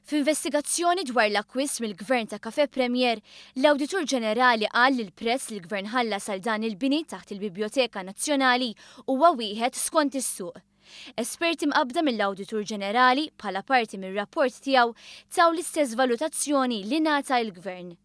F'investigazzjoni dwar l-akkwist mill-Gvern ta' Kafè Premier, l-Awditur Ġenerali qal li l-prezz li l-Gvern ħallas għal dan il-bini taħt il-Biblioteka Nazzjonali huwa wieħed skont is-suq. Esperti mqabbda mill-Awditur Ġenerali bħala parti mir-rapport tiegħu taw l-istess valutazzjoni li ngħata l-Gvern.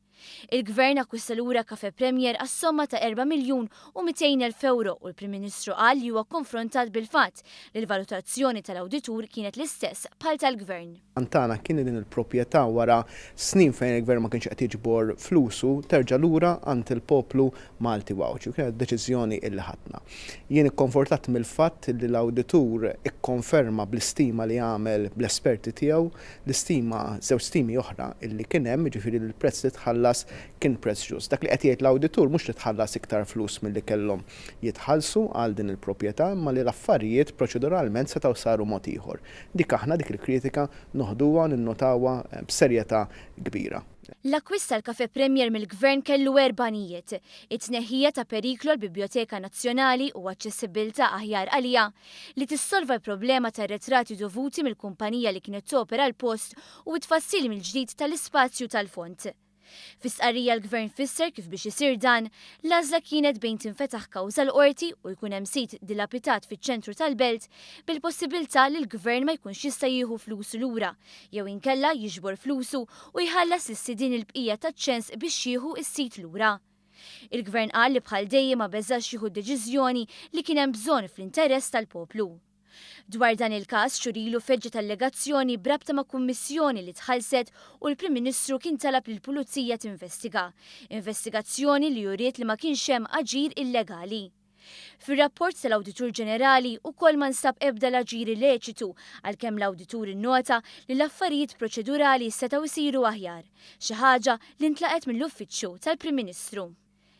Il-Gvern akkwista lura Kafè Premier għas-somma ta' 4 miljun u 200,000 euro u l-Prim Ministru qal li huwa konfrontat bil-fatt li l-valutazzjoni tal-Awditur kienet l-istess bħal tal-Gvern. Antana kien din il-proprjetà wara snin fejn il-Gvern ma kienx qed jiġbor flusu terġa' lura għand il-poplu Malti wawċi u kienet deċiżjoni illi ħadna. Jien ikkonfortat mill-fatt li l-Awditur ikkonferma bl-istima li għamel bl-esperti tiegħu l-istima żewġ stimi oħra illi kien hemm jiġifieri l-prezz li tħallas kien prezz ġust. Dak li qed jgħid l-Awditur mhux li tħallas iktar flus milli kellhom jitħallsu għal din il-proprjetà imma li l-affarijiet proċeduralment setgħu saru mod ieħor. Dik aħna dik il-kritika noħduha ninnotawha b'serjetà kbira. L-akkwist tal-Kafè Premier mill-Gvern kellu 4 banijiet: it-tneħħija ta' periklu l-Biblioteka Nazzjonali u aċċessibilità aħjar għalija li tissolva l-problema tar retrati dovuti mill-kumpanija li kienet topera l-post u tfassil mill-ġdid tal-ispazju tal-font. Fis-qarrija l-Gvern fisser kif biex isir dan, l-għażla kienet bejn tinfetaħ kawża l-qorti u jkun hemm sit dilapitat fiċ-ċentru tal-belt bil-possibilità li l-Gvern ma jkunx jista' jieħu flusu lura, jew inkella jiġbor flusu u jħallas lis-sidien il-bqija taċ-ċens biex jieħu s-sit lura. Il-Gvern qal li bħal dejjem ma beżax jieħu deċiżjoni li kien hemm bżonn fl-interess tal-poplu. Dwar dan il-każ xurilu feġġet allegazzjoni brabta ma' kummissjoni li tħallset u l-Prim Ministru kien talab lill pulizija tinvestiga. Investigazzjoni li juriet li ma kienx hemm aġir illegali. Fir-rapport tal-Awditur Ġenerali ukoll ma nstab ebda l-aġir illeċitu għalkemm l-Awditur innota li l-affarijiet proċedurali setgħu jsiru aħjar, xi ħaġa li ntlaqet mill-uffiċċju tal-Prim Ministru.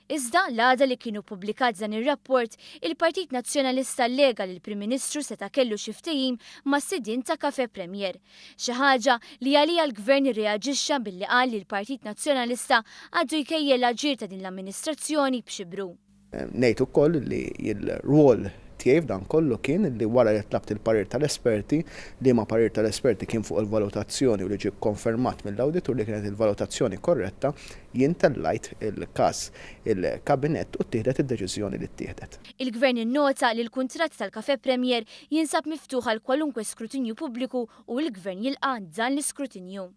Iżda l-għada li kienu publikat dan ir-rapport, il-Partit Nazzjonalista allega li l-Prim Ministru seta' kellu xi ftehim mas-sidien ta' Kafè Premier. Xi ħaġa li għalija l-Gvern irreaġixxa billi qal li l-Partit Nazzjonalista għaddu jkejjel l-aġir ta' din l-amministrazzjoni b'xibru. Ngħid ukoll li l-rwol tiegħi f'dan kollu kien li wara li tlabt il-parir tal-esperti li ma parir tal-esperti kien fuq il-valutazzjoni u li ġie konfermat mill-Awditur li kienet il-valutazzjoni korretta, jien tellajt il-każ il-Kabinett u ttieħdet id-deċiżjoni li ttieħdet. Il-Gvern innota li l-kuntratt tal-Kafè Premier jinsab miftuħ għal kwalunkwe skrutinju pubbliku u l-Gvern jilqa' dan l-iskrutinju.